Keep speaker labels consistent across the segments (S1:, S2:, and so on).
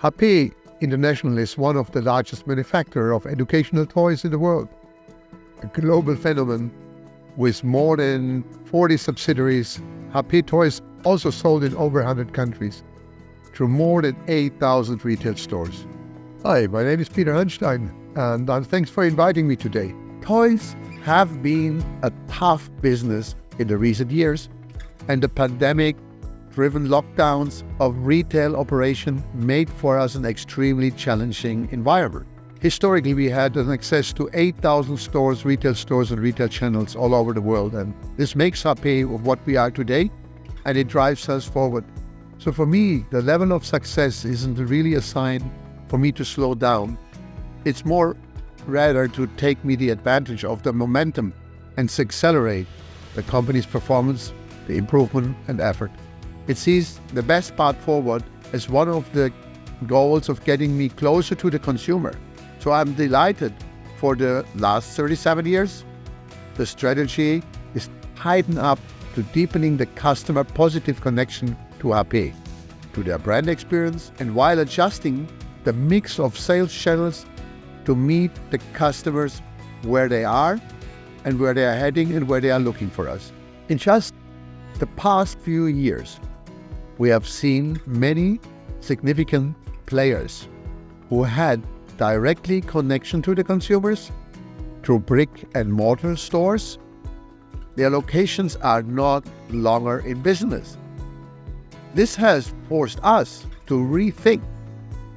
S1: Hape International is one of the largest manufacturers of educational toys in the world, a global phenomenon with more than 40 subsidiaries. Hape toys also sold in over 100 countries through more than 8,000 retail stores. Hi, my name is Peter Hanstein, and thanks for inviting me today. Toys have been a tough business in the recent years, and the pandemic-driven lockdowns of retail operation made for us an extremely challenging environment. Historically, we had an access to 8,000 stores, retail stores and retail channels all over the world, and this makes Hape what we are today, and it drives us forward. So for me, the level of success isn't really a sign for me to slow down. It's more rather to take me the advantage of the momentum and accelerate the company's performance, the improvement and effort. It sees the best path forward as one of the goals of getting me closer to the consumer. So I'm delighted for the last 37 years. The strategy is tightened up to deepening the customer positive connection to Hape, to their brand experience, and while adjusting the mix of sales channels to meet the customers where they are and where they are heading and where they are looking for us. In just the past few years, we have seen many significant players who had directly connection to the consumers through brick and mortar stores. Their locations are not longer in business. This has forced us to rethink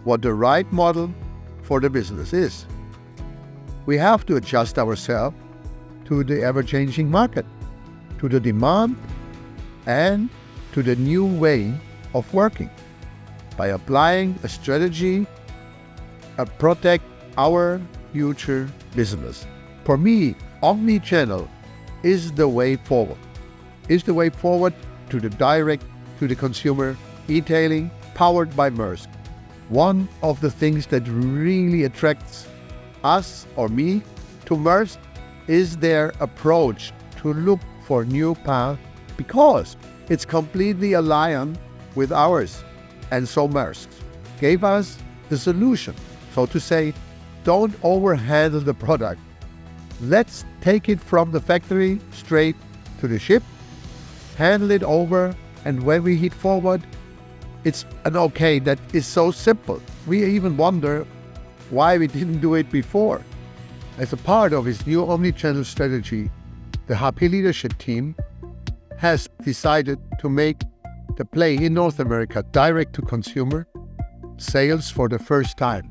S1: what the right model for the business is. We have to adjust ourselves to the ever-changing market, to the demand, and to the new way of working by applying a strategy that protect our future business. For me, omni-channel is the way forward. Is the way forward to the direct to the consumer e-tailing powered by Maersk. One of the things that really attracts us or me to Maersk is their approach to look for new paths because it's completely aligned with ours. And so Maersk gave us the solution. So to say, don't overhandle the product. Let's take it from the factory straight to the ship, handle it over, and when we hit forward, it's an okay that is so simple. We even wonder why we didn't do it before. As a part of its new omni-channel strategy, the Hape leadership team has decided to make the play in North America direct to consumer sales for the first time.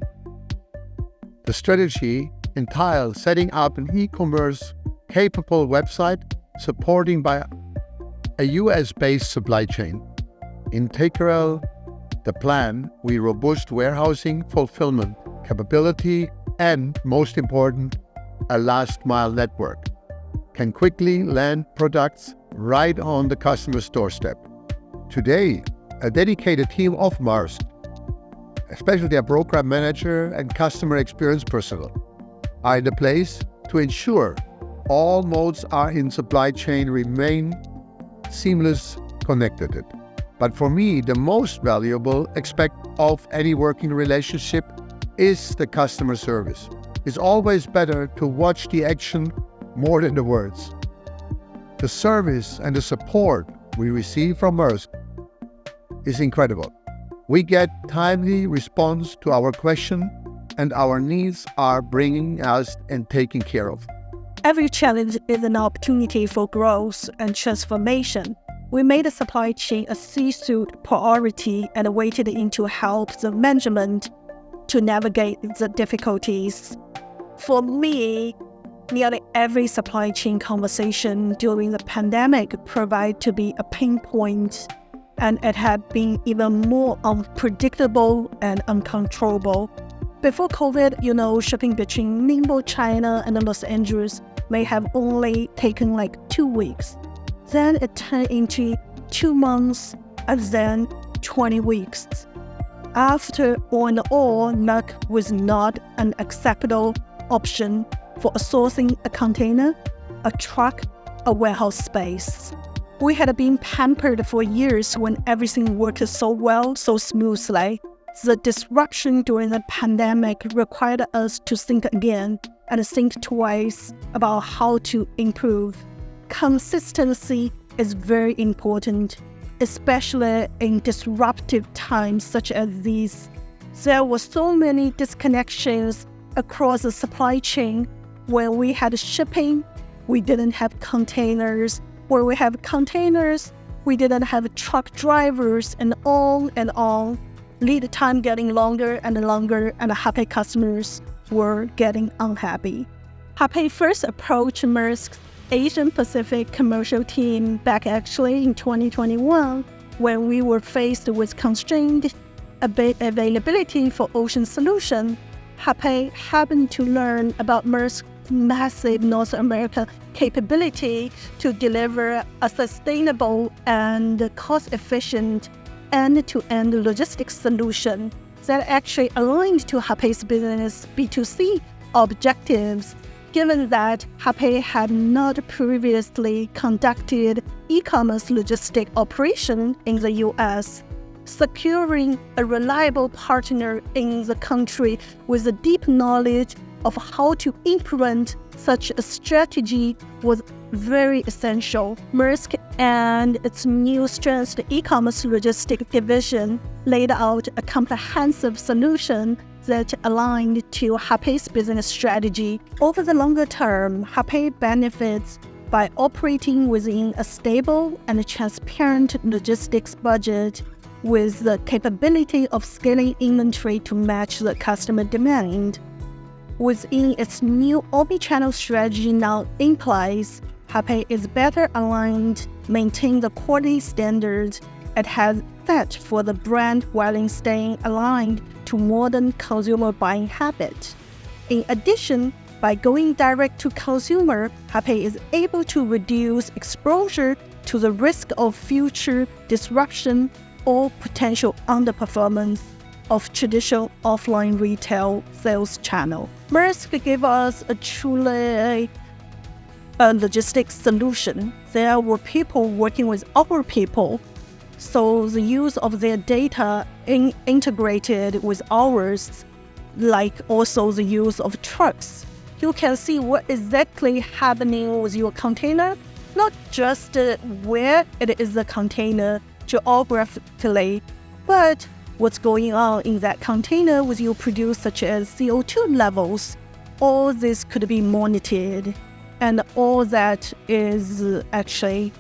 S1: The strategy entails setting up an e-commerce capable website supporting by a US-based supply chain. Integral the plan, we robust warehousing, fulfillment capability, and most important, a last mile network can quickly land products right on the customer's doorstep. Today, a dedicated team of Maersk, especially their program manager and customer experience personnel, are in the place to ensure all modes are in supply chain remain seamless connected. But for me, the most valuable aspect of any working relationship is the customer service. It's always better to watch the action more than the words. The service and the support we receive from Maersk is incredible. We get timely response to our question and our needs are bringing us and taken care of.
S2: Every challenge is an opportunity for growth and transformation. We made the supply chain a C-suite priority and waited in to help the management to navigate the difficulties. For me, nearly every supply chain conversation during the pandemic proved to be a pain point, and it had been even more unpredictable and uncontrollable. Before COVID, shipping between Ningbo, China and Los Angeles may have only taken like 2 weeks. Then it turned into 2 months and then 20 weeks. After all in all, luck was not an acceptable option for sourcing a container, a truck, a warehouse space. We had been pampered for years when everything worked so well, so smoothly. the disruption during the pandemic required us to think again and think twice about how to improve. Consistency is very important, especially in disruptive times such as these. There were so many disconnections across the supply chain. When we had shipping, we didn't have containers. When we have containers, we didn't have truck drivers, and on. Lead time getting longer and longer, and Hape customers were getting unhappy. Hape first approached Maersk's Asian Pacific commercial team back actually in 2021 when we were faced with constrained availability for ocean solution. Hape happened to learn about Maersk's massive North American capability to deliver a sustainable and cost-efficient end-to-end logistics solution that actually aligned to Hape's business B2C objectives, given that Hape had not previously conducted e-commerce logistic operation in the US. Securing a reliable partner in the country with a deep knowledge of how to implement such a strategy was very essential. Maersk and its new strengthened e-commerce logistics division laid out a comprehensive solution that aligned to Hape's business strategy. Over the longer term, Hape benefits by operating within a stable and transparent logistics budget with the capability of scaling inventory to match the customer demand. Within its new omnichannel strategy now in place, Hape is better aligned, maintain the quality standards it has set for the brand while staying aligned to modern consumer buying habits. In addition, by going direct to consumer, Hape is able to reduce exposure to the risk of future disruption or potential underperformance of traditional offline retail sales channel. Maersk gave us a truly logistics solution. There were people working with our people, so the use of their data integrated with ours, like also the use of trucks. You can see what exactly happening with your container, not just where it is the container geographically, but what's going on in that container with your produce, such as CO2 levels. All this could be monitored, and all that is actually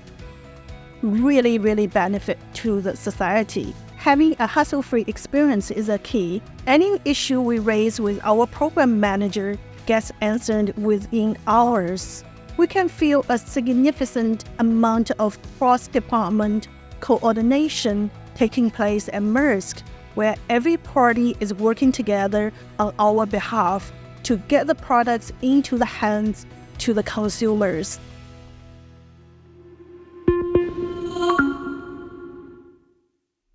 S2: really, really benefit to the society. Having a hassle-free experience is a key. Any issue we raise with our program manager gets answered within hours. We can feel a significant amount of cross-department coordination taking place at Maersk, where every party is working together on our behalf to get the products into the hands to the consumers.